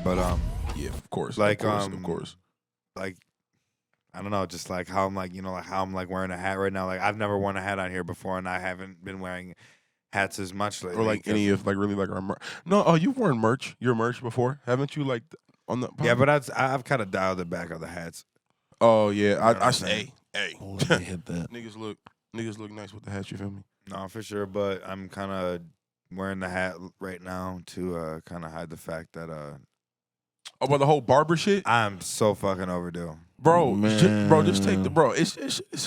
But yeah, of course, like of course. Like I don't know, just like how I'm like, like how I'm like wearing a hat right now. Like I've never worn a hat on here before, and I haven't been wearing hats as much lately. Or like any of like really like our merch. No, you've worn merch, your merch before, haven't you? Like on the yeah, but I've kind of dialed it back on the hats. Oh yeah, what I I'm say, saying? hey, Let me hit that. niggas look nice with the hats. You feel me? No, for sure. But I'm kind of wearing the hat right now to kind of hide the fact that Oh, but the whole barber shit, I'm so fucking overdue. bro. Man. Just take the bro. It's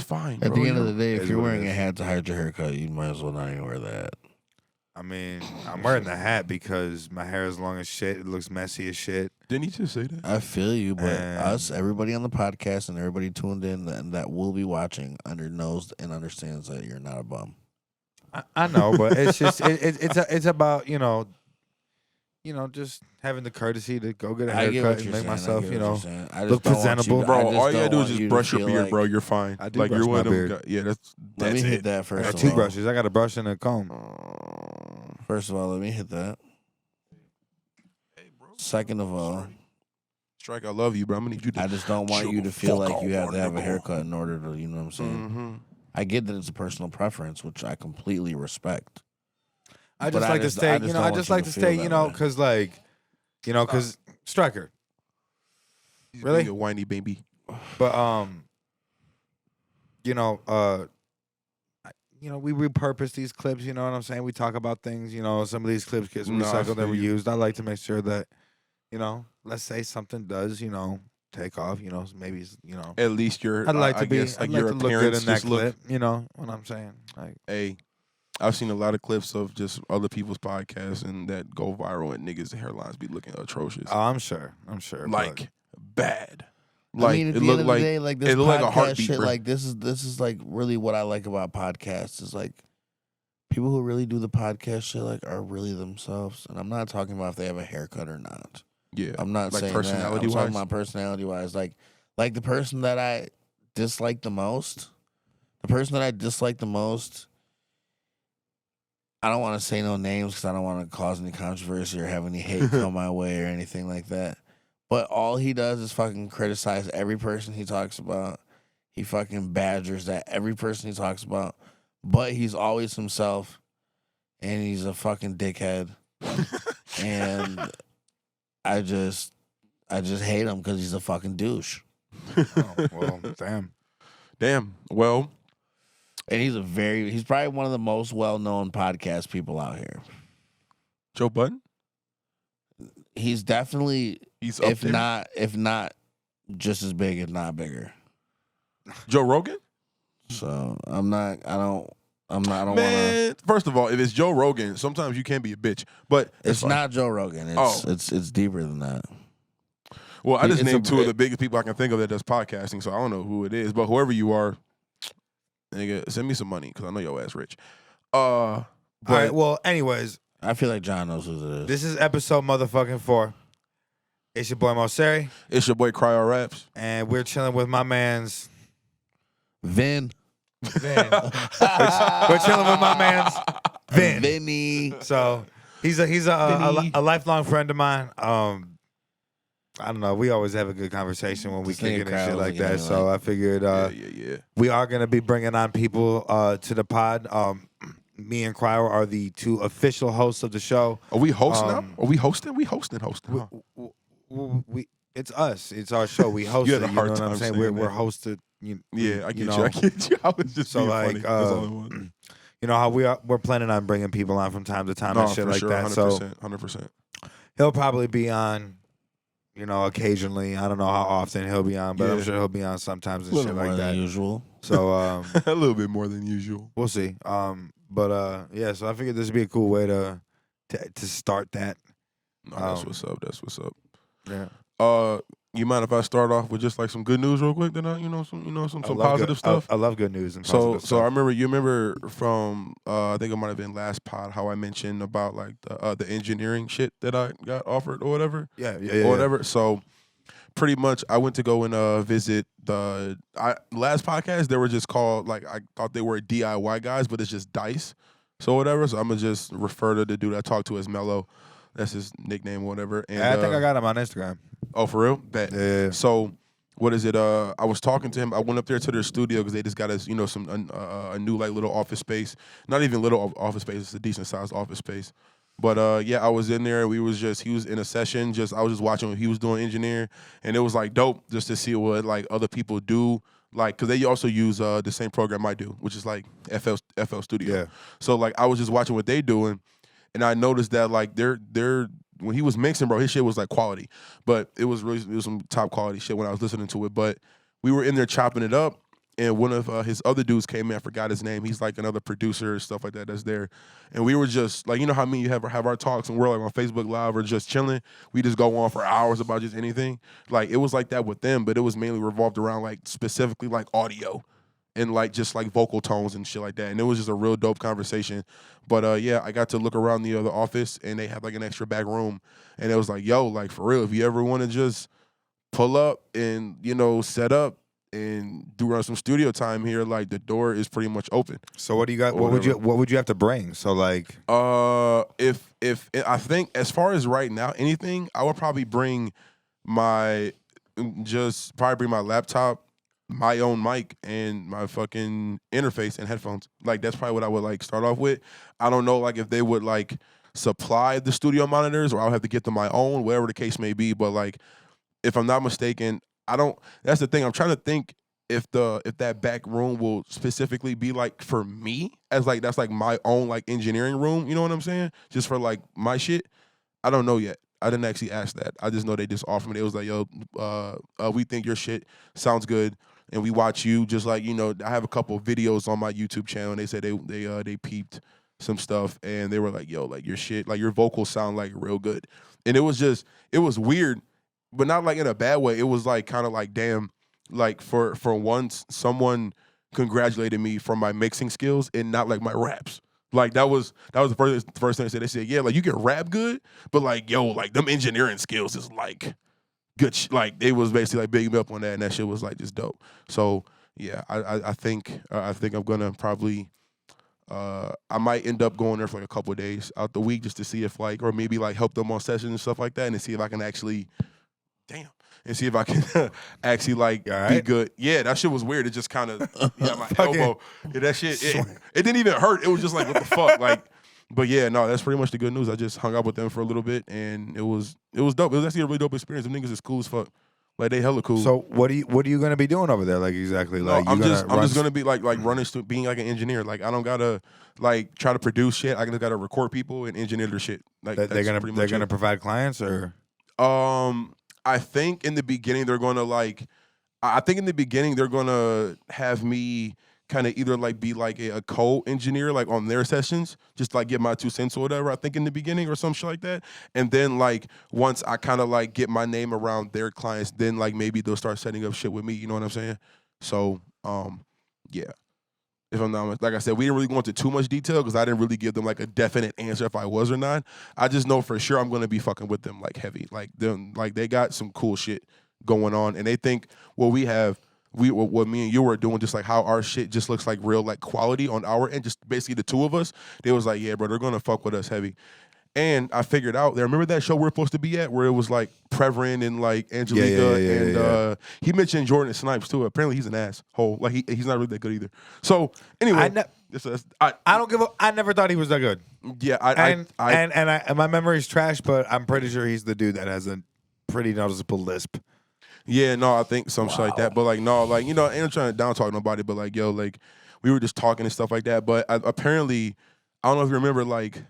fine. At bro, the end of the day, Is if you're what it wearing a is. hat to hide your haircut, you might as well not even wear that. I mean, I'm wearing the hat because my hair is long as shit. It looks messy as shit. Didn't he just say that? I feel you, but And- everybody on the podcast and everybody tuned in and that will be watching knows and understands that you're not a bum. I know, but it's just it's about just having the courtesy to go get a I get haircut what and you're make saying. myself I get what you're saying. I just look don't want presentable. you, Bro, I just all you gotta don't do is want just you to brush your feel beard, like, bro. You're fine. I do like brush you're one my of them beard. guys. Yeah, that's Let me it. hit that I first got of two all. brushes. I got a brush and a comb. First of all, let me hit that. Hey, bro. Second of all, Strike, I love you, bro. I'm gonna need you to. I just don't want chill you to the feel fuck like you out, have to my have a nigga. haircut in order to, you know what I'm saying? Mm-hmm. I get that it's a personal preference, which I completely respect. I But just I like to just- stay. I just don't I want just you like to to feel stay. that way. Because Striker. Really? Being a whiny baby. But we repurpose these clips. You know what I'm saying? We talk about things. Some of these clips get No, I recycled and feel you. reused. I like to make sure that, let's say something does, take off. Maybe At least you're. I'd like I to be. guess, like I'd like your to look good appearance in that just look. clip. You know what I'm saying? Like, Hey, I've seen a lot of clips of just other people's podcasts and that go viral, and niggas' hairlines be looking atrocious, oh, I'm sure. like bad. I Like mean, at it the looked end of like the day, like this it looked like a podcast heartbeat, shit, bro. like this is like really what I like about podcasts is like people who really do the podcast shit like are really themselves. And I'm not talking about if they have a haircut or not. Yeah, I'm not like saying that. I'm personality talking wise. about personality wise. Like the person that I dislike the most, I don't want to say no names because I don't want to cause any controversy or have any hate come my way or anything like that. But all he does is fucking criticize every person he talks about. He fucking badgers that every person he talks about. But he's always himself. And he's a fucking dickhead. And I just hate him because he's a fucking douche. oh, well, damn. Well, And he's probably one of the most well-known podcast people out here. Joe Budden. He's definitely, He's up if there. not just as big, if not bigger. Joe Rogan. So I don't want to. Man, first of all, if it's Joe Rogan, sometimes you can be a bitch. But It's fine. not Joe Rogan. It's deeper than that. Well, I just it's named a- two of the biggest people I can think of that does podcasting, so I don't know who it is. But whoever you are, nigga, send me some money because I know your ass rich. But All right. Well, anyways, I feel like John knows who it is. this is episode motherfucking 4. It's your boy Mosarie, it's your boy Cryo Raps. and we're chilling with my man's Vin. Vin. We're chilling with my man's Vin. Vinny. So he's Vinny. a lifelong friend of mine. I don't know. We always have a good conversation when we This nigga kick it and shit Cryo's like like, that. yeah, So I figured Yeah. we are gonna be bringing on people to the pod. Me and Cryo are the 2 official hosts of the show. Are we hosting now? Um, Are we hosting? We hosting. Huh? We it's us. It's our show. We host You it. had a You know hard what I'm time saying? saying We're that. hosted. Yeah, I get you. know. I get you. I was just So being like, funny. That's all it was. you know how we're planning on bringing people on from time to time No, and shit for like sure, that. 100%, So 100%. he'll probably be on, occasionally. I don't know how often he'll be on, but I'm Yeah. sure he'll be on sometimes A and little shit more like than that. usual. So A little bit more than usual. we'll see. But yeah, so I figured this would be a cool way to start that. No, that's what's up. That's what's up. Yeah. You mind if I start off with just like some good news real quick? Then some I love positive stuff. I love good news and So positive stuff. I remember from I think it might have been last pod how I mentioned about like the engineering shit that I got offered or whatever. Yeah. Or whatever. So pretty much I went to go and visit the last podcast. They were just called like I thought they were DIY guys, but it's just Dice. So whatever. So I'm gonna just refer to the dude I talked to as Mello. That's his nickname, or whatever. And I think I got him on Instagram. Oh, for real? Bet. Yeah. So, what is it? I was talking to him. I went up there to their studio because they just got us, some a new like little office space. Not even little office space. It's a decent sized office space. But yeah, I was in there. He was in a session. I was just watching what he was doing, engineer, and it was like dope just to see what like other people do. Like, cause they also use the same program I do, which is like FL Studio. Yeah. So like, I was just watching what they doing, and I noticed that like they're when he was mixing, bro, his shit was like quality, but it was some top quality shit when I was listening to it. But we were in there chopping it up, and one of his other dudes came in. I forgot his name. He's like another producer and stuff like that that's there. And we were just like, how you have our talks and we're like on Facebook Live or just chilling. We just go on for hours about just anything. Like it was like that with them, but it was mainly revolved around like specifically like audio and like just like vocal tones and shit like that. And it was just a real dope conversation. But yeah, I got to look around the other office and they had like an extra back room. And it was like, yo, like for real, if you ever want to just pull up and, set up and do some studio time here, like the door is pretty much open. So what do you got? What would you have to bring? So like, if I think as far as right now, anything, I would probably bring my laptop, my own mic, and my fucking interface and headphones. Like that's probably what I would like start off with. I don't know like if they would like supply the studio monitors or I'll have to get them my own, whatever the case may be. But like if I'm not mistaken, that's the thing. I'm trying to think if that back room will specifically be like for me as like that's like my own like engineering room, you know what I'm saying? Just for like my shit. I don't know yet. I didn't actually ask that. I just know they just offered me. It was like, yo, we think your shit sounds good and we watch you. Just like, I have a couple of videos on my YouTube channel and they said they peeped some stuff and they were like, yo, like your shit, like your vocals sound like real good. And it was weird, but not like in a bad way. It was like kind of like, damn, like for once someone congratulated me for my mixing skills and not like my raps. Like that was the first thing they said. They said, yeah, like you can rap good, but like, yo, like them engineering skills is like good. Like they was basically like bigging me up on that, and that shit was like just dope. So yeah, I think I'm gonna probably I might end up going there for like a couple of days out the week just to see if like, or maybe like help them on sessions and stuff like that, and to see if I can actually, and see if I can actually like be good. Yeah, that shit was weird. It just kind of my elbow. Yeah, that shit. It didn't even hurt. It was just like what the fuck, like. But yeah, no, that's pretty much the good news. I just hung out with them for a little bit, and it was dope. It was actually a really dope experience. Them niggas is cool as fuck. Like they hella cool. So what are you gonna be doing over there? Like exactly? No, like I'm just gonna be like running, being like an engineer. Like I don't gotta like try to produce shit. I just gotta record people and engineer their shit. Like they're gonna provide clients or. I think in the beginning they're gonna have me kind of either like be like a co-engineer like on their sessions, just like get my 2 cents or whatever. I think in the beginning or some shit like that, and then like once I kind of like get my name around their clients, then like maybe they'll start setting up shit with me. You know what I'm saying? So yeah. If I'm not, like I said, we didn't really go into too much detail because I didn't really give them like a definite answer if I was or not. I just know for sure I'm gonna be fucking with them like heavy. Like them, like they got some cool shit going on, and they think what me and you were doing, just like how our shit just looks like real like quality on our end, just basically the two of us. They was like, yeah, bro, they're gonna fuck with us heavy. And I figured out there. Remember that show we're supposed to be at, where it was like Preverin and like Angelica, he mentioned Jordan Snipes too. Apparently he's an asshole. Like he's not really that good either. So anyway, I don't give a. I never thought he was that good. Yeah, and my memory's trash, but I'm pretty sure he's the dude that has a pretty noticeable lisp. Yeah, no, I think some shit like that. But like, no, like ain't trying to down talk nobody, but like, yo, like we were just talking and stuff like that. But apparently, I don't know if you remember, like.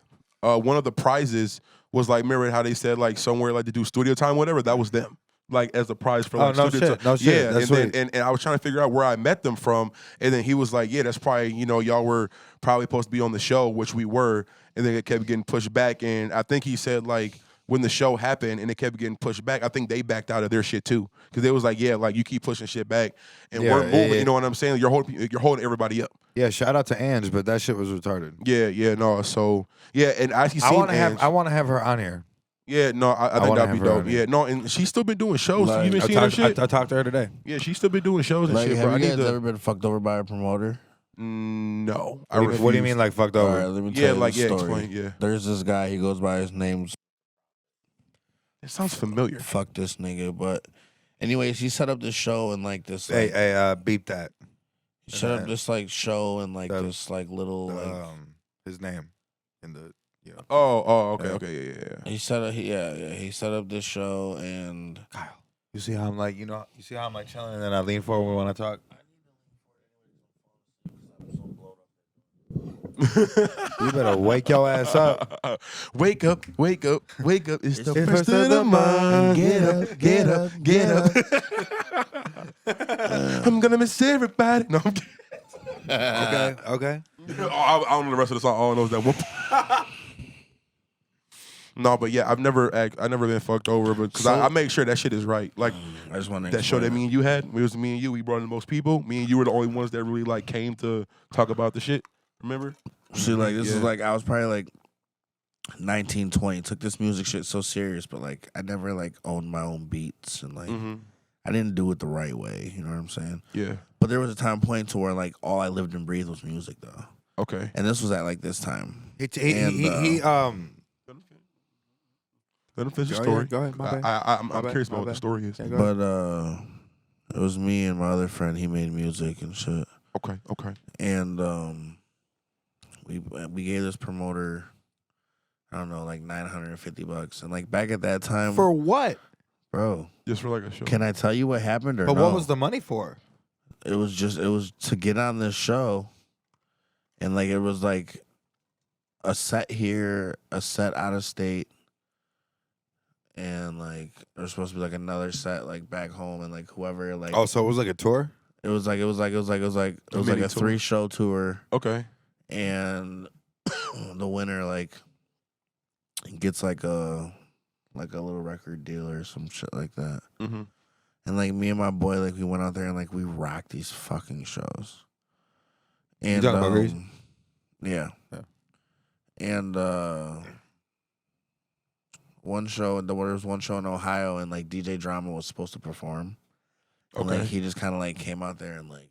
One of the prizes was like, remember how they said like somewhere like to do studio time, whatever. That was them, like as a prize for like studio time. No shit. Yeah, that's and I was trying to figure out where I met them from, and then he was like, yeah, that's probably y'all were probably supposed to be on the show, which we were, and then it kept getting pushed back, and I think he said like when the show happened and it kept getting pushed back, I think they backed out of their shit too, because they was like, yeah, like you keep pushing shit back and we're moving. You know what I'm saying? You're holding everybody up. Yeah, shout out to Ange, but that shit was retarded. Yeah, no. So yeah, and I actually seen I want to have her on here. Yeah, no, I think that'd be dope. Yeah, no, and she's still been doing shows. Like, you been seeing her shit? I talked to her today. Yeah, she's still been doing shows and shit. Have bro. you guys ever been fucked over by a promoter? No. What do you mean like fucked over? All right, let me tell you the story. Explain. Yeah. There's this guy. He goes by his name's It sounds familiar. Fuck this nigga. But anyways, he set up this show and like this. Like, Hey, beep that. he set up this like show and like the- this like little like. His name in the Okay, yeah. He set up, he set up this show and Kyle. You see how I'm like, you see how I'm like chilling and then I lean forward when I talk. You better wake your ass up. Wake up. It's the the first of the month. Get up. I'm gonna miss everybody. No, I'm kidding. Okay. I don't know the rest of the song. All I know is that whoop. No, but yeah, I've never been fucked over, because I make sure that shit is right. Like I just want to that show that me and you had. It was me and you. We brought in the most people. Me and you were the only ones that really like came to talk about the shit. Remember? See, like this is like I was probably like 19, 20. Took this music shit so serious, but like I never like owned my own beats and like I didn't do it the right way. You know what I'm saying? Yeah. But there was a time point to where like all I lived and breathed was music though. Okay. And this was at like this time. Let him finish the story. Go ahead. My bad. I'm My bad, curious my about what the bad. story is. Yeah, go ahead. But it was me and my other friend. He made music and shit. Okay. And we gave this promoter, I don't know, like $950. And like back at that time, For what? bro, Just for like a show. can I tell you what happened or But no? what was the money for? It was to get on this show, and like it was like a set here, a set out of state, and like there was supposed to be like another set like back home, and like whoever like Oh, so it was like a tour? it was like a mini 3-show tour, Okay. and the winner like gets like a little record deal or some shit like that. Mm-hmm. And like me and my boy, like we went out there and like we rocked these fucking shows. And talking about Reason? Yeah. And one show, there was one show in Ohio, and like DJ Drama was supposed to perform. And Okay. like he just kind of like came out there and like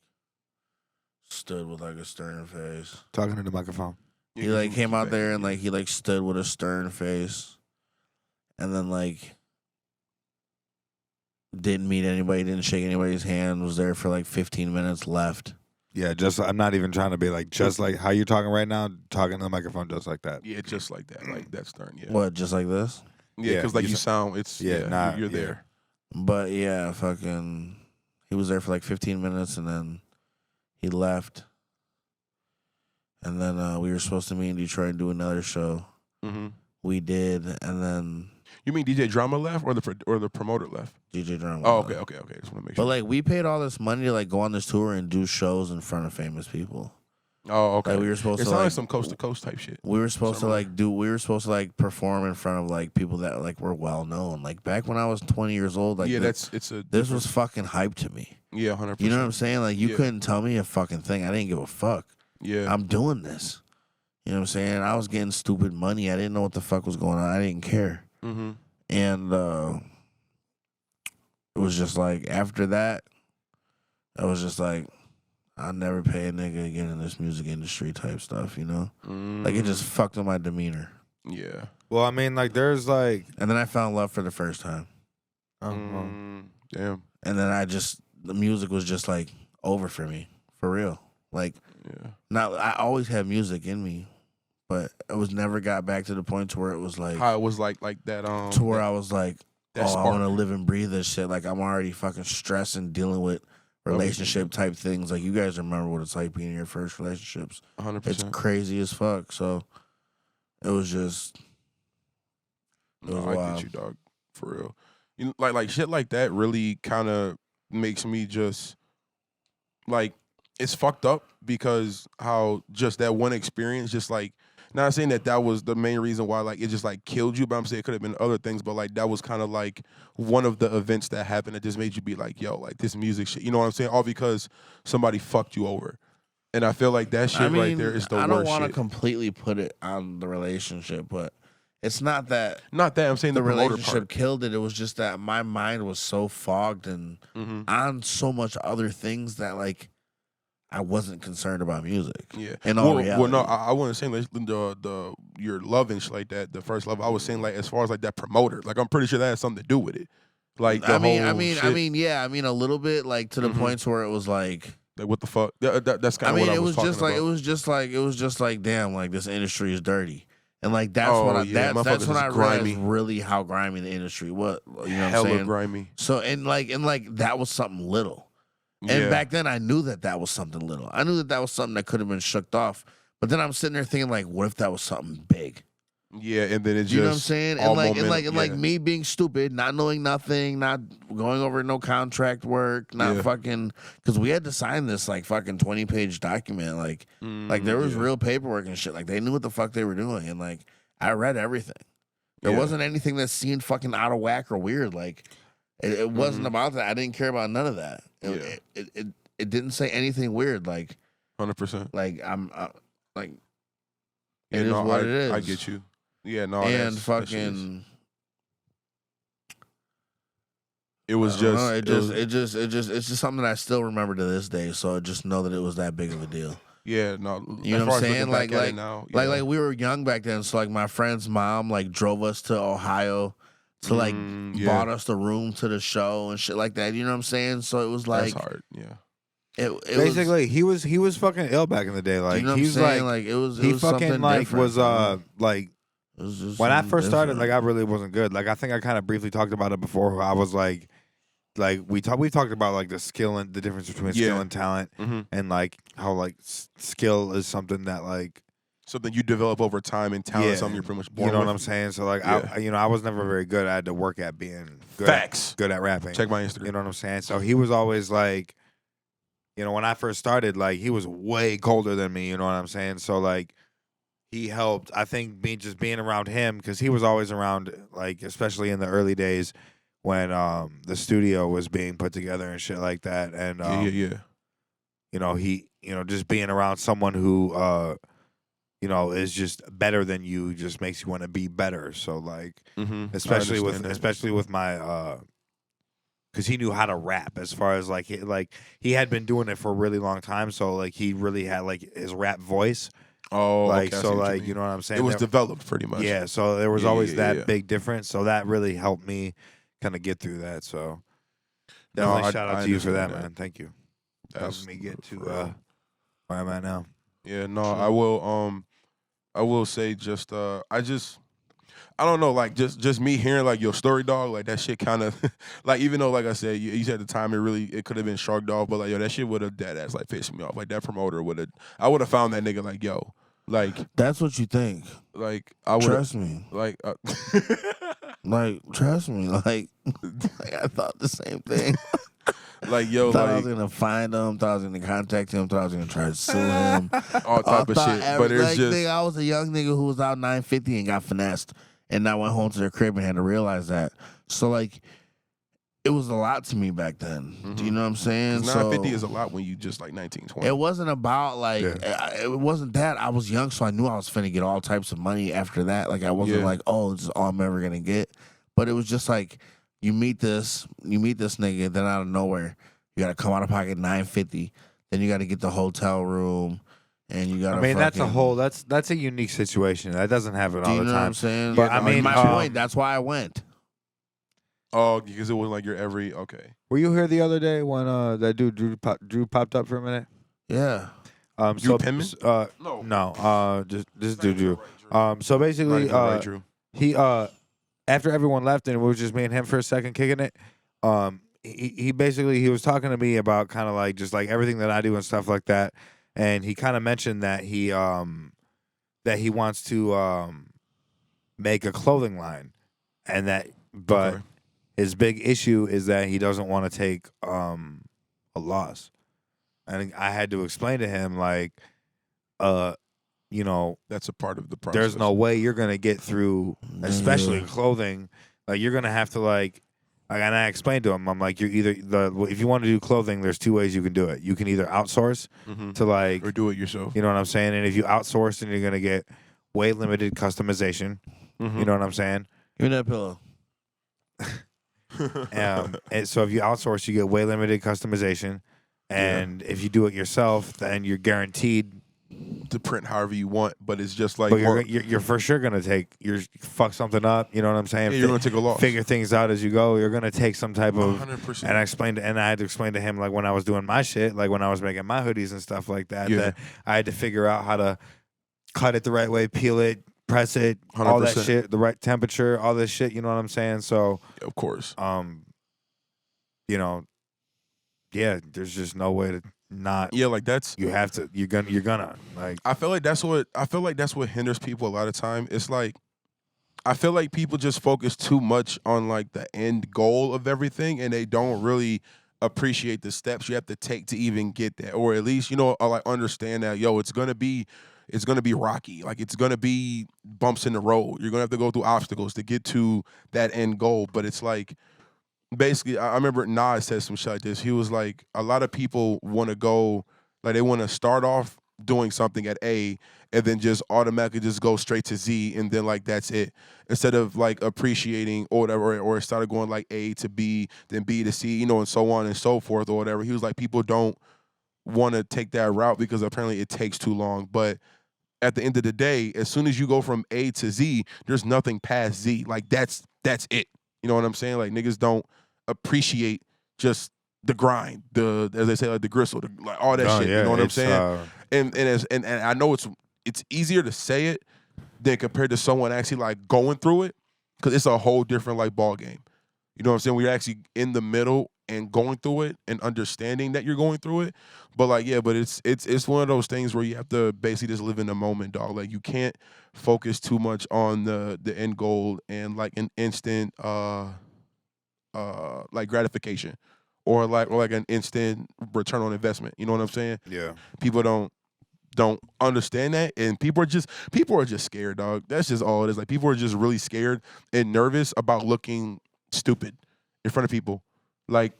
stood with like a stern face. Talking to the microphone. He like came out there and like he like stood with a stern face, and then like didn't meet anybody, didn't shake anybody's hand, was there for like 15 minutes, left. Yeah, I'm not even trying to be like, just like how you're talking right now, talking to the microphone just like that. Yeah, just like that. Like that stern, yeah. What, just like this? Yeah, because like you sound, it's, nah, you're there. But yeah, fucking, he was there for like 15 minutes and then he left. And then we were supposed to meet in Detroit and do another show. Mm-hmm. We did, and then You mean DJ Drama left or the promoter left? DJ Drama. Oh, left. okay. Just want to make But sure. like we paid all this money to like go on this tour and do shows in front of famous people. Oh, okay. Like we were supposed It to sounds like like some coast to coast type shit. we were supposed to Somewhere. we were supposed to like perform in front of like people that like were well known. Like back when I was 20 years old, like Yeah, this this was fucking hype to me. Yeah, 100%. You know what I'm saying? Like you Yeah. couldn't tell me a fucking thing. I didn't give a fuck. Yeah. I'm doing this. You know what I'm saying? I was getting stupid money. I didn't know what the fuck was going on. I didn't care. Mm-hmm. And it was just like after that, I was just like, I'll never pay a nigga again in this music industry type stuff, you know? Like it just fucked up my demeanor. Yeah. Well, I mean, like, there's like, And then I found love for the first time. Damn. And then the music was just like over for me, for real. Like, Yeah. now I always had music in me, but it was never got back to the point to where it was like, How it was like that. to where I was like, that I spark. want to live and breathe this shit. Like I'm already fucking stressed and dealing with relationship type things. Like you guys remember what it's like being in your first relationships. 100%. It's crazy as fuck. So it was just, it was No, I wild. get you, dog. For real. You know, like shit like that really kind of makes me just like it's fucked up because how just that one experience just like not saying that was the main reason why like it just like killed you, but I'm saying it could have been other things, but like that was kind of like one of the events that happened that just made you be like, yo, like this music shit, you know what I'm saying? All because somebody fucked you over. And I feel like that shit right there is the worst I don't want to shit. completely put it on the relationship, but it's not that Not that I'm saying the the promoter relationship part. killed it. It was just that my mind was so fogged and Mm-hmm. on so much other things that like I wasn't concerned about music. Yeah. In all reality. No, I wasn't saying like your love and shit like that. The first love, I was saying like as far as like that promoter. Like I'm pretty sure that has something to do with it. Like the whole shit. yeah, a little bit like to the points where it was like what the fuck? That's kind of what I was talking about. It was just like damn, like this industry is dirty. And like that's when I realized really how grimy the industry was. You know what I'm saying? Hella grimy. So and that was something little. And back then I knew that was something little. I knew that was something that could have been shook off. But then I'm sitting there thinking like, what if that was something big? Yeah, and then it's you know what I'm saying? And me being stupid, not knowing nothing, not going over no contract work, not fucking because we had to sign this like fucking 20-page document. Like there was real paperwork and shit. Like they knew what the fuck they were doing. And like I read everything. There wasn't anything that seemed fucking out of whack or weird. Like it wasn't about that. I didn't care about none of that. It didn't say anything weird. Like 100%. Like I'm like it is what it is. I get you. Yeah, no, and fucking. It was just. It's just something that I still remember to this day. So I just know that it was that big of a deal. Yeah, no, you know what I'm saying? Like we were like young back then. So like my friend's mom like drove us to Ohio to like bought us the room to the show and shit like that. You know what I'm saying? So it was like that's hard. Yeah. It basically he was fucking ill back in the day. Like you know he's like it was fucking like was like. When I first started, like I really wasn't good. Like I think I kind of briefly talked about it before. I was like we talked about like the skill and the difference between skill and talent, and like how like skill is something that like something you develop over time, and talent is something you're pretty much born. You know what I'm saying? So like I was never very good. I had to work at being good at rapping. Check my Instagram. You know what I'm saying? So he was always like, when I first started, like he was way colder than me. You know what I'm saying? So like. He helped, I think, being around him because he was always around, like especially in the early days when the studio was being put together and shit like that. And just being around someone who is just better than you just makes you want to be better. So like, especially with my because he knew how to rap as far as like he had been doing it for a really long time. So like he really had like his rap voice. Oh, like okay, so, like you know what I'm saying. It was developed pretty much. Yeah, so there was always that big difference. So that really helped me kind of get through that. So definitely shout out to you for that, man. Thank you. That helped me get to where I'm at now. Yeah, no, I will say just I don't know, like just me hearing like your story, dog, like that shit kind of like even though like I said, you said at the time it could have been shrugged off, but like yo, that shit would have dead ass like pissed me off. Like that promoter I would have found that nigga like yo, like that's what you think. Like I would trust me. Like like trust me. Like I thought the same thing. Like yo, thought like I was gonna find him, thought I was gonna contact him, thought I was gonna try to sue him, all type of shit. But it's just I was a young nigga who was out 950 and got finessed. And I went home to their crib and had to realize that. So, like, it was a lot to me back then. Do you know what I'm saying? 950 is a lot when you just like 19, 20. It wasn't about, like, it wasn't that. I was young, so I knew I was finna get all types of money after that. Like, I wasn't like, oh, this is all I'm ever gonna get. But it was just like, you meet this nigga, then out of nowhere, you gotta come out of pocket 950. Then you gotta get the hotel room. And you got. I mean, that's a unique situation. That doesn't happen all the time. You know what I'm saying? But I mean, my point. That's why I went. Oh, because it was like your okay. Were you here the other day when that dude Drew popped up for a minute? Yeah. Drew Penman? No. Just Drew. So basically, Drew. He after everyone left and it was just me and him for a second kicking it. He basically he was talking to me about kind of like just like everything that I do and stuff like that. And he kind of mentioned that he wants to make a clothing line, and his big issue is that he doesn't want to take a loss. And I had to explain to him like, that's a part of the process. There's no way you're gonna get through, especially clothing. Like you're gonna have to like. And I explained to him, I'm like, if you want to do clothing, there's two ways you can do it. You can either outsource to like, or do it yourself. You know what I'm saying? And if you outsource, then you're gonna get way limited customization. You know what I'm saying? Give me that pillow. And so if you outsource, you get way limited customization. And if you do it yourself, then you're guaranteed to print however you want, but it's just like but you're for sure gonna fuck something up. You know what I'm saying? Yeah, you're gonna take a loss. Figure things out as you go. You're gonna take some type of 100%. and I had to explain to him like when I was doing my shit, like when I was making my hoodies and stuff like that, that I had to figure out how to cut it the right way, peel it, press it, 100%. all that shit, the right temperature, all this shit. You know what I'm saying? So of course, you know, yeah, there's just no way to not. Yeah, like that's you have to. You're gonna like. I feel like that's what hinders people a lot of time. It's like I feel like people just focus too much on like the end goal of everything, and they don't really appreciate the steps you have to take to even get there, or at least like understand that it's gonna be rocky. Like it's gonna be bumps in the road. You're gonna have to go through obstacles to get to that end goal. But it's like. Basically, I remember Nas said some shit like this. He was like, a lot of people want to go, like they want to start off doing something at A and then just automatically just go straight to Z and then like that's it. Instead of like appreciating or whatever, or started going like A to B, then B to C, and so on and so forth or whatever. He was like, people don't want to take that route because apparently it takes too long. But at the end of the day, as soon as you go from A to Z, there's nothing past Z. Like that's it. You know what I'm saying? Like niggas don't appreciate just the grind, as they say, like the gristle, like all that shit. Yeah, you know what I'm saying? And I know it's easier to say it than compared to someone actually like going through it, because it's a whole different like ball game. You know what I'm saying? We're actually in the middle and going through it and understanding that you're going through it. But like, yeah, but it's one of those things where you have to basically just live in the moment, dog. Like you can't focus too much on the end goal and like an instant like gratification or like an instant return on investment. You know what I'm saying? Yeah. People don't understand that, and people are just scared, dog. That's just all it is. Like people are just really scared and nervous about looking stupid in front of people. Like,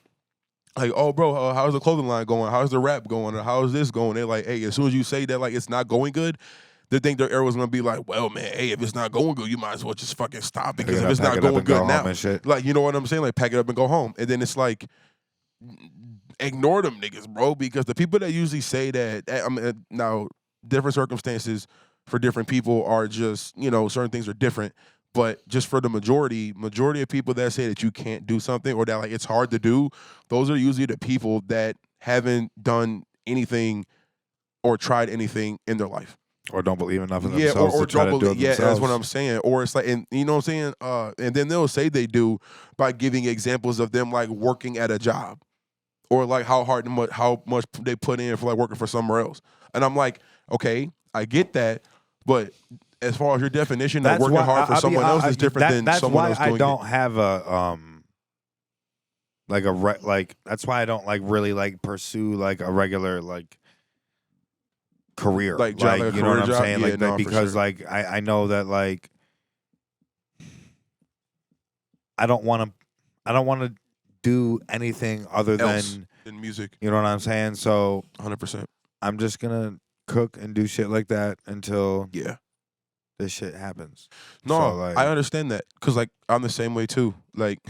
oh, bro, how's the clothing line going? How's the rap going? Or how's this going? They're like, hey, as soon as you say that, like, it's not going good, they think their era was going to be like, well, man, hey, if it's not going good, you might as well just fucking stop, because if it's not going good now, like, you know what I'm saying? Like, pack it up and go home. And then it's like, ignore them niggas, bro, because the people that usually say that, I mean, now, different circumstances for different people are just, certain things are different. But just for the majority of people that say that you can't do something or that like it's hard to do, those are usually the people that haven't done anything or tried anything in their life. Or don't believe enough in themselves or to try don't to do it believe. Yeah, themselves. that's what I'm saying. Or it's like, and you know what I'm saying? And then they'll say they do by giving examples of them like working at a job, or like how much they put in for like working for somewhere else. And I'm like, okay, I get that, but as far as your definition of working hard for someone else is different than someone else doing it. That's why I don't have that's why I don't like really like pursue like a regular like career, like job, you know what I'm saying? Yeah, like that, because sure. Like I know that like I don't want to do anything other than music. You know what I'm saying? So 100%. I'm just gonna cook and do shit like that until this shit happens. No, so, like, I understand that, because like I'm the same way too. Like,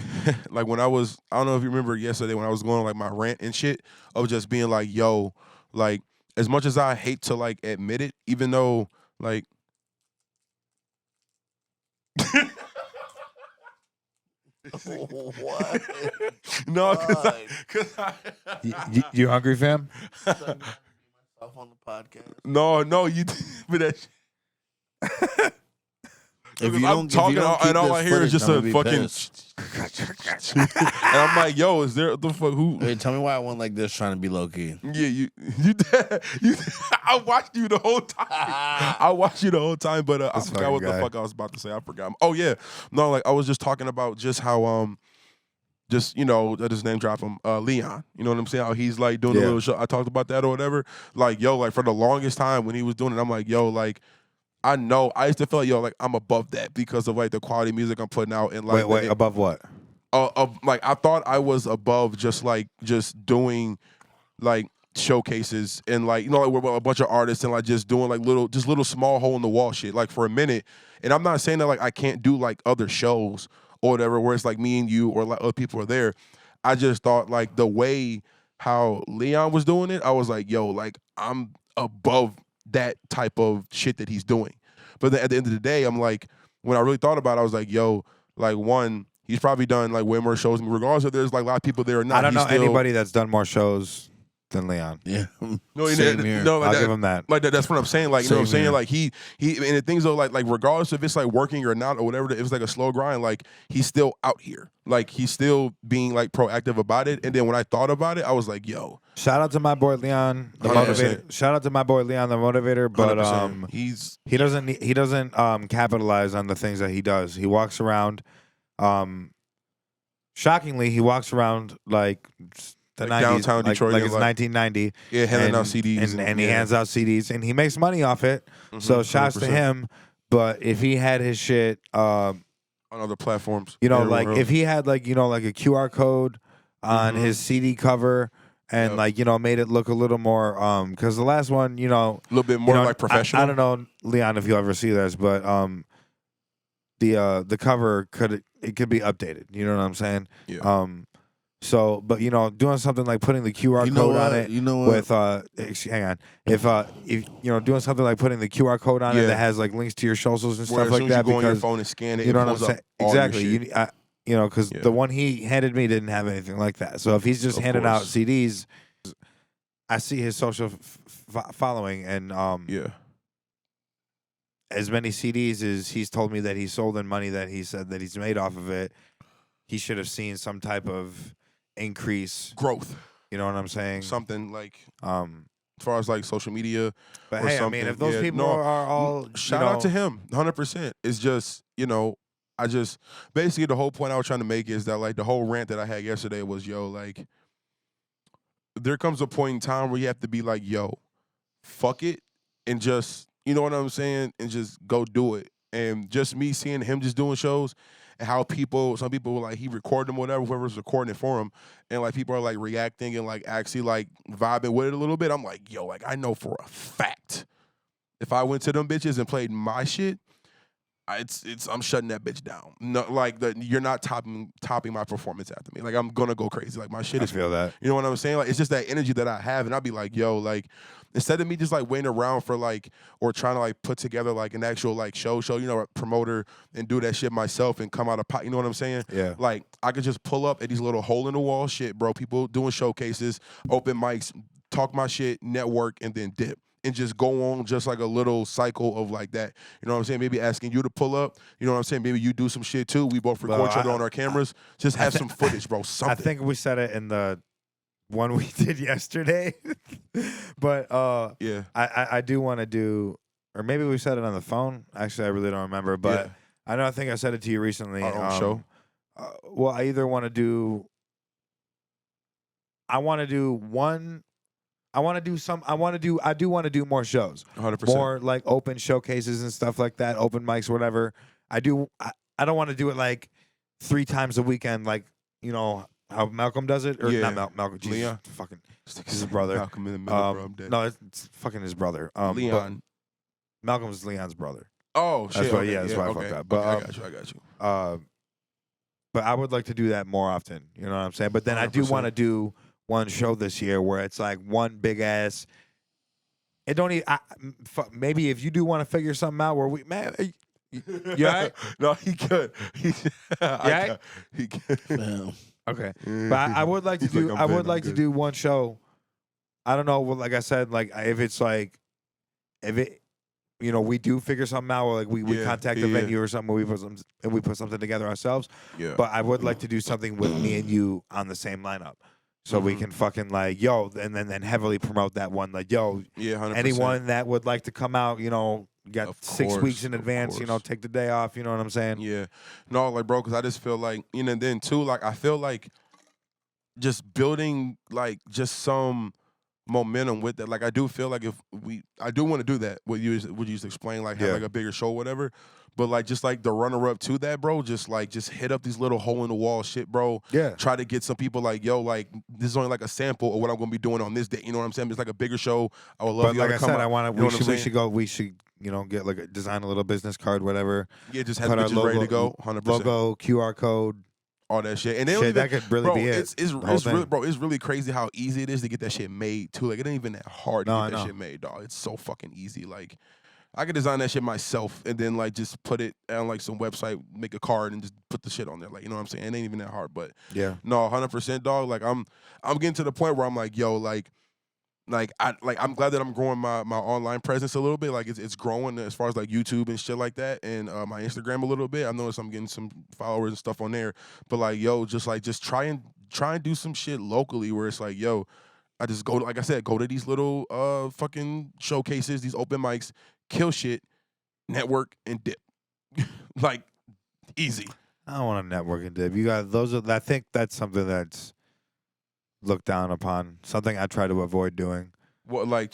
like when I don't know if you remember yesterday when I was going on like my rant and shit, I was just being like, yo, like as much as I hate to like admit it, even though like. What? No, because you hungry, fam? On the podcast. No, you but that. If you I'm talking, and all I hear is just a fucking. And I'm like, yo, is there the fuck who? Hey, tell me why I went like this, trying to be low key. Yeah, you. I watched you the whole time. But I forgot what the fuck I was about to say. I forgot. Oh yeah, no, like I was just talking about just how just I just name drop him, Leon. You know what I'm saying? How he's like doing a little show. I talked about that or whatever. Like yo, like for the longest time when he was doing it, I'm like yo, like. I know. I used to feel like, yo, like I'm above that because of like the quality music I'm putting out. And like, wait, above what? Like I thought I was above just doing like showcases and like like we're a bunch of artists and like just doing like little small hole in the wall shit like for a minute. And I'm not saying that like I can't do like other shows or whatever where it's like me and you or like other people are there. I just thought like the way how Leon was doing it, I was like, yo, like I'm above that type of shit that he's doing. But then at the end of the day, I'm like, when I really thought about it, I was like, yo, like one, he's probably done like way more shows, regardless if there's like a lot of people there or not. I don't know still, anybody that's done more shows than Leon. Yeah. No, Same here. no, like I'll that, give him that. like that's what I'm saying. Like, you know what I'm Same saying? here. Like he and the things though, like regardless if it's like working or not or whatever, if it's like a slow grind, like he's still out here. Like he's still being like proactive about it. And then when I thought about it, I was like, yo. Shout out to my boy Leon, the 100%. motivator. Shout out to my boy Leon, the motivator. But 100%. He he doesn't capitalize on the things that he does. He walks around. Shockingly, he walks around like the Like 90s, downtown Detroit, like and it's like- 1990. yeah, handing and, out CDs and he yeah. hands out CDs, and he makes money off it. So shouts to 100%. him. But if he had his shit, on other platforms. you know, everywhere like else. if he had like like a QR code on his CD cover. And Yep. made it look a little more because the last one, a little bit more like professional. I don't know, Leon, if you'll ever see this, but the cover could be updated. You know what I'm saying? Yeah. So, but doing something like putting the QR You know code on what? it You know what? with hang on, if doing something like putting the QR code on it Yeah. that has like links to your socials and Where stuff as soon like as that, you go on your because phone and scan it, you know it what I'm pulls saying? up all your Exactly. shit. Because Yeah. the one he handed me didn't have anything like that. So if he's just Of handing out course. CDs, I see his social following, and Yeah. as many CDs as he's told me that he sold and money that he said that he's made off of it, he should have seen some type of increase. Growth. You know what I'm saying? Something like As far as like social media. but or hey, I something. mean, if those Yeah, people no, are all shout out to him, 100%. It's just, I just basically the whole point I was trying to make is that like the whole rant that I had yesterday was, yo, like there comes a point in time where you have to be like, yo, fuck it, and just, you know what I'm saying, and just go do it. And just me seeing him just doing shows and how some people were like, he recorded them, whatever, whoever's recording it for him, and like people are like reacting and like actually like vibing with it a little bit. I'm like, yo, like I know for a fact if I went to them bitches and played my shit, I'm shutting that bitch down. No, like you're not topping my performance after me. Like I'm gonna go crazy. Like my shit I is. feel that. You know what I'm saying? Like it's just that energy that I have, and I'll be like, yo, like instead of me just like waiting around for like or trying to like put together like an actual like show, a promoter and do that shit myself and come out of pot. You know what I'm saying? Yeah. Like I could just pull up at these little hole in the wall shit, bro. People doing showcases, open mics, talk my shit, network, and then dip. And just go on just like a little cycle of like that. You know what I'm saying? Maybe asking you to pull up. You know what I'm saying? Maybe you do some shit too. We both record each other on our cameras. Just have some footage, bro. Something. I think we said it in the one we did yesterday. But yeah. I do want to do, or maybe we said it on the phone. Actually, I really don't remember. But I think I said it to you recently. Our own show. Well, I either want to do. I want to do one. I do want to do more shows. 100%. More like open showcases and stuff like that, open mics, whatever. I don't want to do it like 3 times a weekend, like how Malcolm does it, or Yeah. not Malcolm. Jesus, Leon. fucking, his brother. Malcolm in the middle, bro. I'm dead. No, it's fucking his brother. But Leon. Malcolm's Leon's brother. Oh shit. That's why. Okay, Yeah, that's why I fucked up. But I got you. but I would like to do that more often. You know what I'm saying? But then I do 100%. want to do one show this year where it's like one big ass. It don't even. Maybe if you do want to figure something out where we you all right? No, he could. He right? He could. Damn. Okay, but I would like to He's do. like, I I'm would good, like I'm to good. do one show. I don't know. Well, like I said, like if it's like, if it, we do figure something out. Or like we Yeah, contact yeah, a yeah. venue or something. Where we put something together ourselves. Yeah. But I would like to do something with me and you on the same lineup, so we Mhm. can fucking like and then heavily promote that one. Like Yeah, 100%. anyone that would like to come out, got Of 6 weeks course, in of advance. course. Take the day off. You know what I'm saying? Yeah. No, like, bro, because I just feel like, then too, like, I feel like just building, like, just some momentum with that. Like, I do feel like I do want to do that, what you just explained, like, have, Yeah. like, a bigger show or whatever. But, like, just, like, the runner-up to that, bro, just hit up these little hole-in-the-wall shit, bro. Yeah. Try to get some people like, yo, like, this is only, like, a sample of what I'm going to be doing on this day. You know what I'm saying? It's, like, a bigger show. I would love But y'all like to I come said, out. I want You know to. what I'm saying? We should get like design a little business card, whatever. Yeah, just have Put the our bitches ready to go, 100%. Logo, QR code, all that shit. And they don't Shit, even, that could really bro, be it. it's the whole really, thing. bro, it's really crazy how easy it is to get that shit made too. Like it ain't even that hard to No, get I that know. shit made, dog. It's so fucking easy. Like I could design that shit myself and then like just put it on like some website, make a card and just put the shit on there. Like, you know what I'm saying? It ain't even that hard. But Yeah. no, 100%, dog. Like I'm getting to the point where I'm like, yo, I'm glad that I'm growing my online presence a little bit. Like it's growing as far as like YouTube and shit like that, and my Instagram a little bit. I noticed I'm getting some followers and stuff on there. But like, yo, just try and do some shit locally where it's like, yo, I just go, like I said, go to these little fucking showcases, these open mics, kill shit, network and dip. Like easy. I don't want to network and dip. You got those. I think that's something that's looked down upon. Something I try to avoid doing. What like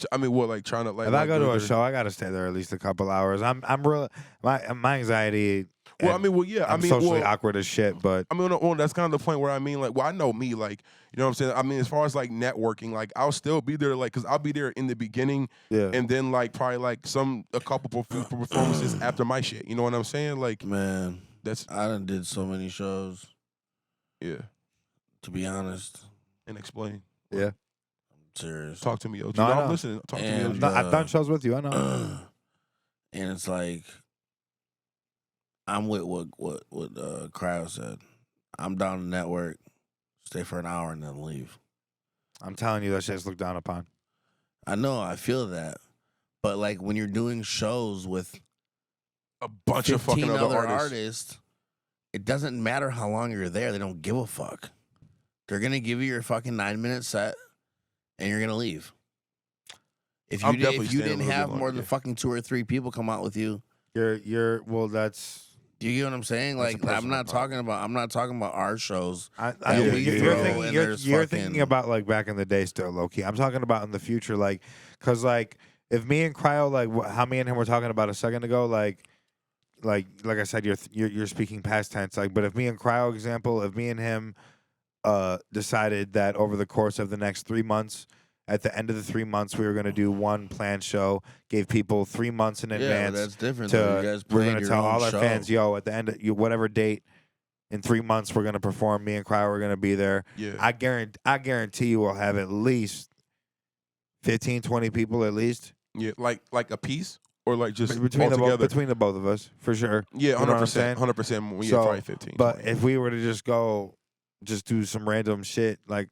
trying to like. If I like, go do to a their- show, I got to stay there at least a couple hours. I'm real. My anxiety. Well, I and mean, well, yeah, I'm socially awkward as shit. But I mean, well, that's kind of the point where I mean, like, well, I know me, like, you know what I'm saying? I mean, as far as like networking, like, I'll still be there, like, because I'll be there in the beginning, yeah, and then like probably like a couple performances after my shit. You know what I'm saying? Like, Man, that's I done did so many shows. yeah. To be honest, And explain. yeah. I'm serious. Talk to me, OG. No, I I'm know. listening. Talk to me, And, OG. No, I've done shows with you. I know. And it's like I'm with what Cryo said. I'm down to network, stay for an hour and then leave. I'm telling you, that shit's looked down upon. I know, I feel that. But like when you're doing shows with A bunch of 15 fucking other other artists. it doesn't matter how long you're there. They don't give a fuck. They're gonna give you your fucking 9-minute set, and you're gonna leave. If I'm you definitely if you staying a didn't little bit have more longer, than yeah. fucking 2 or 3 people come out with you, Well, that's. do you get what I'm saying? That's a Like personal I'm not talking about our shows. I, Yeah, you're, we you're throw thinking, and you're, there's you're fucking- thinking about like back in the day still, low key. I'm talking about in the future, like, cause like if me and Cryo, like how me and him were talking about a second ago, like I said, you're speaking past tense, like. But if me and Cryo, example, if me and him decided that over the course of the next 3 months, at the end of the 3 months, we were gonna do one planned show, gave people 3 months in Yeah, advance. but that's different. though. You guys We're planned gonna your tell own all our show. fans, yo, at the end of whatever date in 3 months we're gonna perform. Me and Cryo are gonna be there. Yeah. I guarantee you we'll have at least 15, 20 people at least Yeah. Like a piece or like just between altogether. between the both of us for sure. Yeah, You know what I'm 100%. saying? 100%. Yeah, So, probably 15. But 20. if we were to just do some random shit, like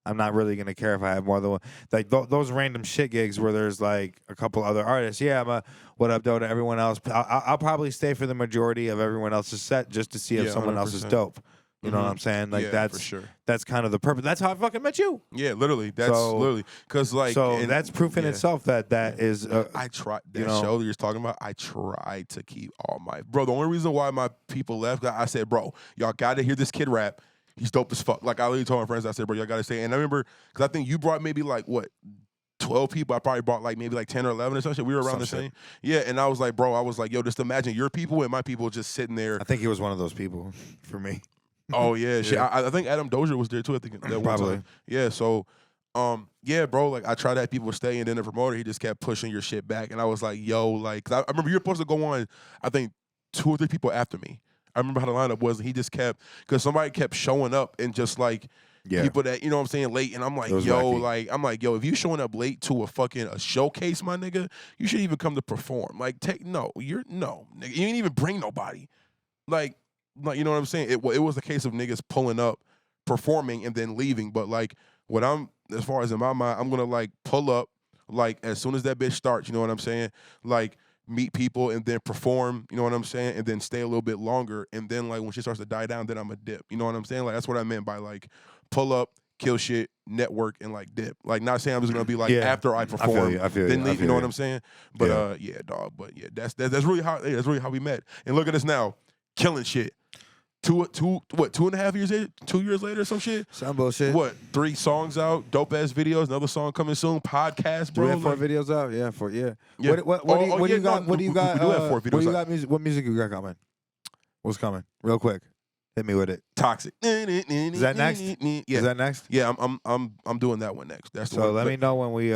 I'm not really gonna care if I have more than one. Like those random shit gigs where there's like a couple other artists. Yeah, I'm a what up though to everyone else. I'll probably stay for the majority of everyone else's set just to see if Yeah, someone else is 100%. dope. You know what Mhm. I'm saying? Like Yeah, that's for sure. that's kind of the purpose. That's how I fucking met you. Yeah, literally. That's So- literally because like so and- that's proof in yeah. itself that is. I tried that you know. show that you're talking about. I tried to keep all my bro. The only reason why my people left, I said, bro, y'all got to hear this kid rap. He's dope as fuck. Like I literally told my friends, I said, bro, y'all got to stay. And I remember because I think you brought maybe like what 12 people. I probably brought like maybe like 10 or 11 or something. We were around Some the shit. same. Yeah, and I was like, bro, yo, just imagine your people and my people just sitting there. I think he was one of those people for me. Oh yeah, shit. Yeah. I think Adam Dozier was there too. I think that one Probably. time. Yeah. So, yeah, bro. Like I tried to have people stay, and then the promoter he just kept pushing your shit back, and I was like, yo, like 'cause I remember you were supposed to go on. I think 2 or 3 people after me. I remember how the lineup was. And he just kept because somebody kept showing up and just like Yeah. people that you know what I'm saying late, and I'm like, It was yo, wacky. if you showing up late to a showcase, my nigga, you should even come to perform. Like nigga, you didn't even bring nobody. Like you know what I'm saying? It was a case of niggas pulling up, performing, and then leaving. But like what as far as in my mind, I'm gonna like pull up like as soon as that bitch starts. You know what I'm saying? Like meet people and then perform. You know what I'm saying? And then stay a little bit longer. And then like when she starts to die down, then I'm a dip. You know what I'm saying? Like that's what I meant by like pull up, kill shit, network, and like dip. Like not saying I'm just gonna be like Yeah. after I perform. I feel Then you. leave, I you feel know what I'm saying? But Yeah. yeah, dog. But yeah, that's really how we met. And look at us now, killing shit. 2.5 years later, 2 years later, some shit. Some bullshit. What? 3 songs out, dope ass videos, another song coming soon, podcast, Do bro. we have 4 like- videos out? Yeah, 4. Yeah. Yeah. What Oh, do you yeah, got? no, What do you we got? do have 4 What do videos you out. got? What music you got coming? What's coming? Real quick. Hit me with it. Toxic. Is that next? Yeah. Is that next? Yeah, I'm doing that one next. That's the So one. let me know when we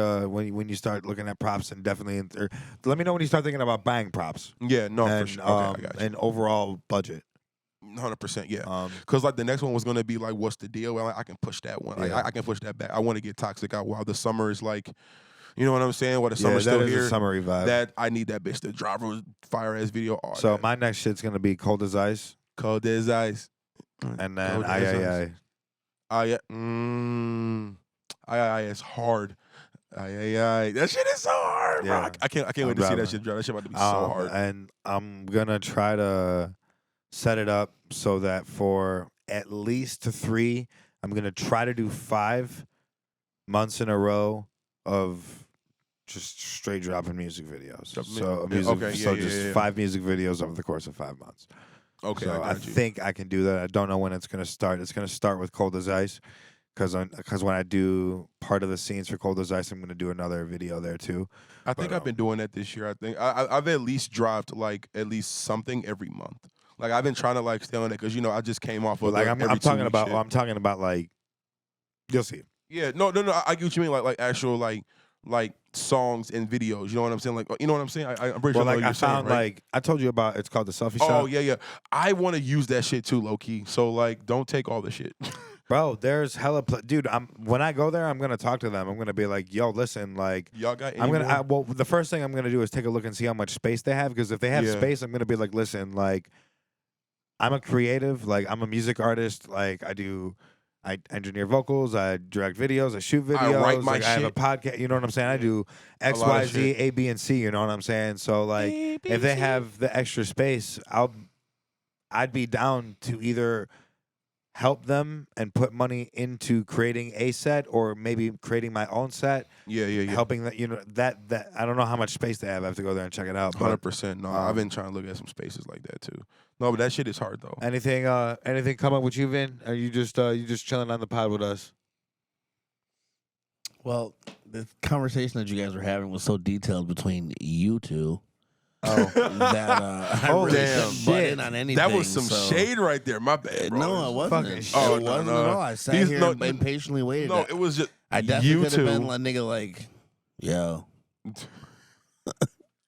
when you start looking at props and definitely or let me know when you start thinking about buying props Yeah, no, and for sure. Okay, I got you. and overall budget. 100%, yeah. Because like the next one was gonna be like, what's the deal? Well, I can push that one. Like, I can push that back. I want to get Toxic out while the summer is like, you know what I'm saying? While the summer's still here. A summery vibe. That I need that bitch to drop a fire ass video. So my next shit's gonna be Cold as Ice. Cold as Ice. And then I. I is hard. That shit is so hard, bro. I can't wait to see that shit drop. That shit about to be so hard. And I'm gonna try to set it up so that for at least 3, I'm gonna try to do 5 months in a row of just straight dropping music videos. So 5 music videos over the course of 5 months. Okay, so I think I can do that. I don't know when it's gonna start. It's gonna start with Cold as Ice. Because when I do part of the scenes for Cold as Ice, I'm going to do another video there too. I think I've been doing that this year. I think I've at least dropped like at least something every month. Like I've been trying to like stay on it because I just came off of like I'm talking about. Shit. I'm talking about like you'll see. Yeah, no. I get what you mean. Like actual like songs and videos. You know what I'm saying? Like you know what I'm saying? I'm pretty sure. Like I found right? like I told you about. It's called the Selfie Shop. Oh yeah. I want to use that shit too, low key. So like, don't take all the shit. Bro, there's hella dude. When I go there, I'm gonna talk to them. I'm gonna be like, "Yo, listen, like, y'all got." Well, the first thing I'm gonna do is take a look and see how much space they have. Because if they have space, I'm gonna be like, "Listen, like, I'm a creative. Like, I'm a music artist. Like, I engineer vocals. I direct videos. I shoot videos. I write my shit. I have a podcast. You know what I'm saying? I do X, Y, Z, A, B, and C. You know what I'm saying? So like, if they have the extra space, I'd be down to either help them and put money into creating a set or maybe creating my own set. Yeah. Helping that I don't know how much space they have. I have to go there and check it out. 100%. No, I've been trying to look at some spaces like that too. No, but that shit is hard though. Anything come up with you, Vin? Are you just chilling on the pod with us? Well, the conversation that you guys were having was so detailed between you two. Oh, that I really couldn't butt in on anything. That was some shade right there. My bad, bro. No, it wasn't. It wasn't at all. I sat here and patiently waited. No, it was just I definitely could have been a nigga like, yo,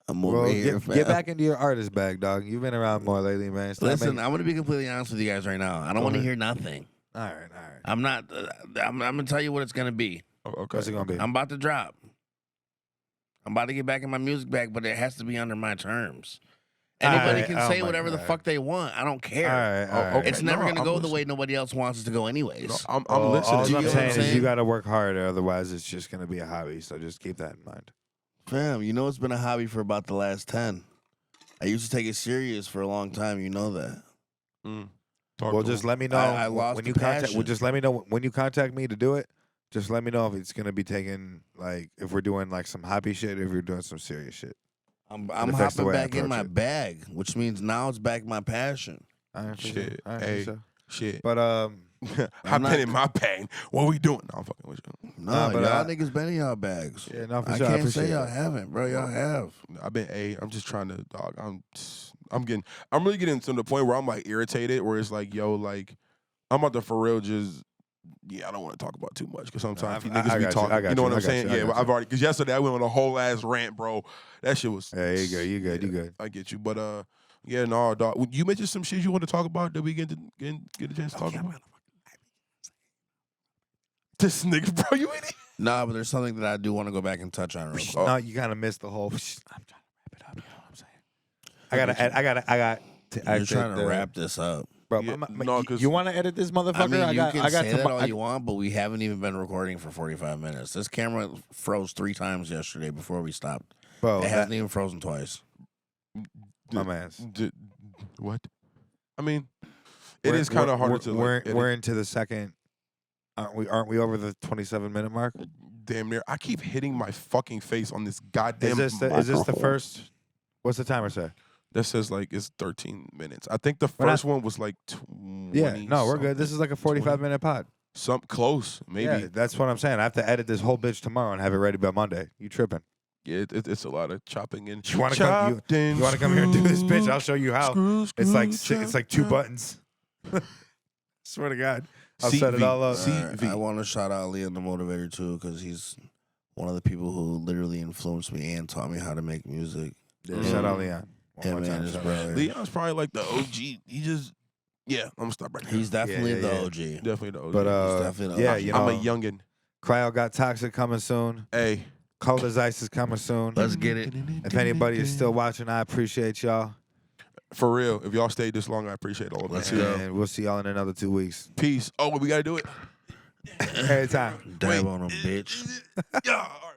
I'm over here. Get back into your artist bag, dog. You've been around more lately, man. Listen, I'm gonna be completely honest with you guys right now. I don't want to hear nothing. All right. I'm not. I'm gonna tell you what it's gonna be. Okay. What's it gonna be? I'm about to drop. I'm about to get back in my music bag, but it has to be under my terms. Anybody can say whatever the fuck they want. I don't care. All right. It's never going to go the way nobody else wants it to go anyways. No, I'm listening. All I'm saying is saying? you got to work harder. Otherwise, it's just going to be a hobby. So just keep that in mind. Fam, it's been a hobby for about the last 10. I used to take it serious for a long time. You know that. Well, just let me know. I lost when the you contact. passion. Well, just let me know when you contact me to do it. Just let me know if it's gonna be taken, like, if we're doing like some hobby shit, if we're doing some serious shit. I'm hopping back in my bag, which means now it's back my passion. Shit. So. Shit. But I've been in my bag. What we doing? No, I'm fucking with you. No, but y'all niggas been in y'all bags. Yeah, no, for I sure. can't say y'all haven't, bro. Y'all have. I've been I'm just trying to, dog. I'm really getting to the point where I'm like irritated, where it's like, yo, like I'm about to for real just. Yeah, I don't want to talk about too much because sometimes niggas be talking. You know what I'm saying? Yeah, I've already because yesterday I went on a whole ass rant, bro. That shit was. Yeah, you good. I get you, but yeah, no, dog. You mentioned some shit you want to talk about that we get a chance to talk about. This nigga, bro, you idiot. Nah, but there's something that I do want to go back and touch on real quick. No, you kind of missed the whole. I'm trying to wrap it up. You know what I'm saying? I got. You're trying to wrap this up. Bro, Yeah, you want to edit this motherfucker? I mean, you can say that all I you want, but we haven't even been recording for 45 minutes. This camera froze 3 times yesterday before we stopped. Bro, it hasn't even frozen twice. My ass. What? I mean, it is kind of hard to. We're into the second. Aren't we over the 27-minute mark? Damn near. I keep hitting my fucking face on this goddamn. Is this the first? What's the timer say? That says like it's 13 minutes. I think the first one was like 20. Yeah, no, we're good. This is like a 45-minute pod. Some close, maybe. Yeah, that's what I'm saying. I have to edit this whole bitch tomorrow and have it ready by Monday. You tripping? Yeah, it's a lot of chopping and. You want to come here and do this, bitch? I'll show you how. It's like 2 buttons. Swear to God, I'll set it all up. I want to shout out Leon the Motivator too, because he's one of the people who literally influenced me and taught me how to make music. Yeah, shout out Leon. Him and his brother. Leon's probably like the OG. He just Yeah, I'm gonna stop right there. He's definitely the yeah. OG. Definitely the OG. But He's definitely the yeah, OG. you I'm know, a youngin. Cryo got Toxic coming soon. Hey, Cold as Ice is coming soon. Let's get it. If anybody is still watching, I appreciate y'all. for real, if y'all stayed this long, I appreciate all of Let's it. go. And we'll see y'all in another 2 weeks. Peace. Oh, we gotta do it. Every time. Dab on him, bitch. Yeah. All right.